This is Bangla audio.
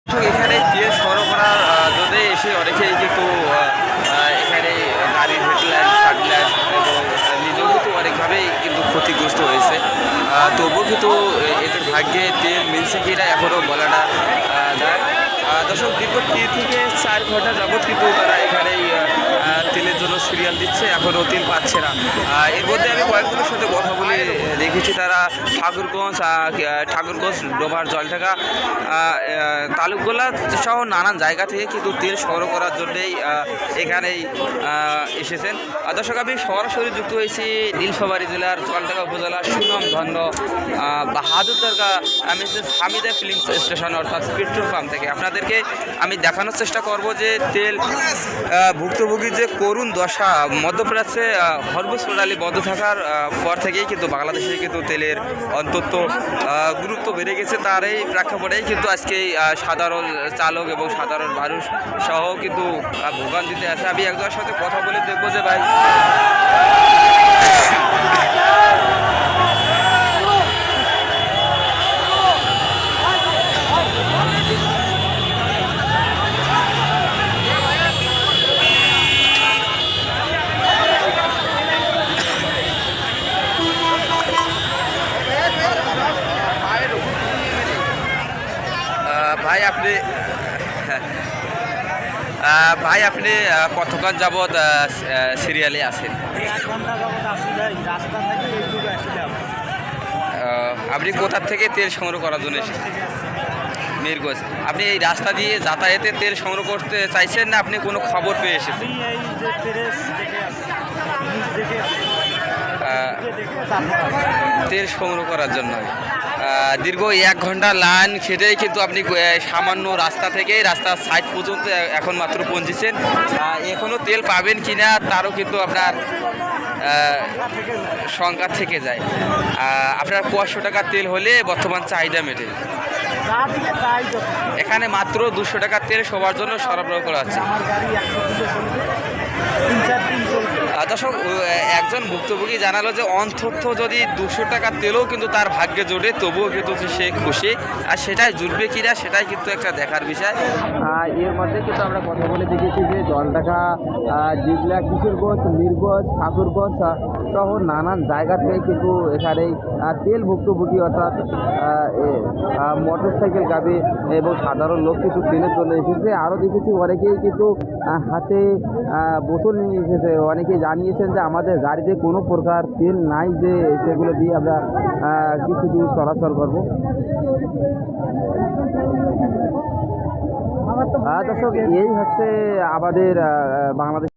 এখানে তেল সরবরাহ জন্য এসে অনেকেই কিন্তু এখানে গাড়ির হেডলাইট সাডলাইট এবং নিজেও কিন্তু অনেকভাবেই কিন্তু ক্ষতিগ্রস্ত হয়েছে। তবুও কিন্তু এদের ভাগ্যে তেল মিলছে কিনা এখনও বলাটা যায়। দর্শক দীর্ঘ 3 থেকে 4 ঘন্টা যাবৎ কিন্তু তারা এখানেই তেলের জন্য সিরিয়াল দিচ্ছে, এখনও তেল পাচ্ছে না। এর মধ্যে আমি কয়েকজনের সাথে কথা বলে দেখেছি, তারা ঠাকুরগঞ্জ ডোমার জলঢাকা তালুকগোলা সহ নানান জায়গা থেকে কিন্তু তেল সংগ্রহ করার জন্যেই এখানেই এসেছেন। দর্শক আমি সরাসরি যুক্ত হয়েছি নীলফামারী জেলার জলঢাকা উপজেলার সুনামধন্য বাহাদুর দরগা মিসেস হামিদা ফিলিং স্টেশন অর্থাৎ পেট্রোল পাম্প থেকে আপনাদেরকে আমি দেখানোর চেষ্টা করব যে তেল ভুক্তভোগীর যে করুণ দশা। মধ্যপ্রাচ্যে হরমুজ প্রণালী বন্ধ থাকার পর থেকেই কিন্তু বাংলাদেশে কিন্তু তেলের অন্তত গুরুত্ব বেড়ে গেছে। তার এই প্রেক্ষাপটেই কিন্তু আজকে সাধারণ চালক এবং সাধারণ মানুষ সহ কিন্তু ভোগান্তিতে আছে। আমি একজনের সাথে কথা বলে দেখবো যে ভাই ভাই আপনি কতক্ষণ যাবৎ সিরিয়ালে আছেন? আপনি কোথা থেকে তেল সংগ্রহ করার জন্য এসেছেন? মিরগঞ্জ। আপনি এই রাস্তা দিয়ে যাতায়াতে তেল সংগ্রহ করতে চাইছেন না আপনি কোনো খবর পেয়ে এসেছেন? তেল সংগ্রহ করার জন্য দীর্ঘ 1 ঘন্টা লাইন খেটেই কিন্তু আপনি সামান্য রাস্তা থেকে রাস্তার সাইড পর্যন্ত এখন মাত্র পৌঁছেছেন। এখনও তেল পাবেন কি না তারও কিন্তু আপনার সংখ্যা থেকে যায়। আপনার 500 টাকা তেল হলে বর্তমান চাহিদা মেটে। এখানে মাত্র 200 টাকার তেল সবার জন্য সরবরাহ করা হচ্ছে। দর্শক একজন ভুক্তভোগী জানালো যে অন্তত যদি 200 টাকার তেলও কিন্তু তার ভাগ্যে জোটে তবুও কিন্তু সে খুশি, আর সেটাই জুটবে কিনা সেটাই কিন্তু একটা দেখার বিষয়। এর মধ্যে কিন্তু আমরা কথা বলে দেখেছি যে জলঢাকা, জিবলা, কিশোরগঞ্জ, মিরগঞ্জ, ঠাকুরগঞ্জ সহ নানান জায়গা থেকে কিন্তু এখানে তেল ভুক্তভোগী অর্থাৎ মোটরসাইকেল গাড়ি এবং সাধারণ লোক কিন্তু তেলের জন্য এসেছে। আরও দেখেছি অনেকেই কিন্তু হাতে বোতল নিয়ে এসেছে। অনেকেই জানিয়েছেন যে আমাদের গাড়িতে কোনো প্রকার তেল নাই, যে সেগুলো দিয়ে আমরা কিছু দূর চলাচল করবো। দর্শক এই হচ্ছে আমাদের বাংলাদেশ।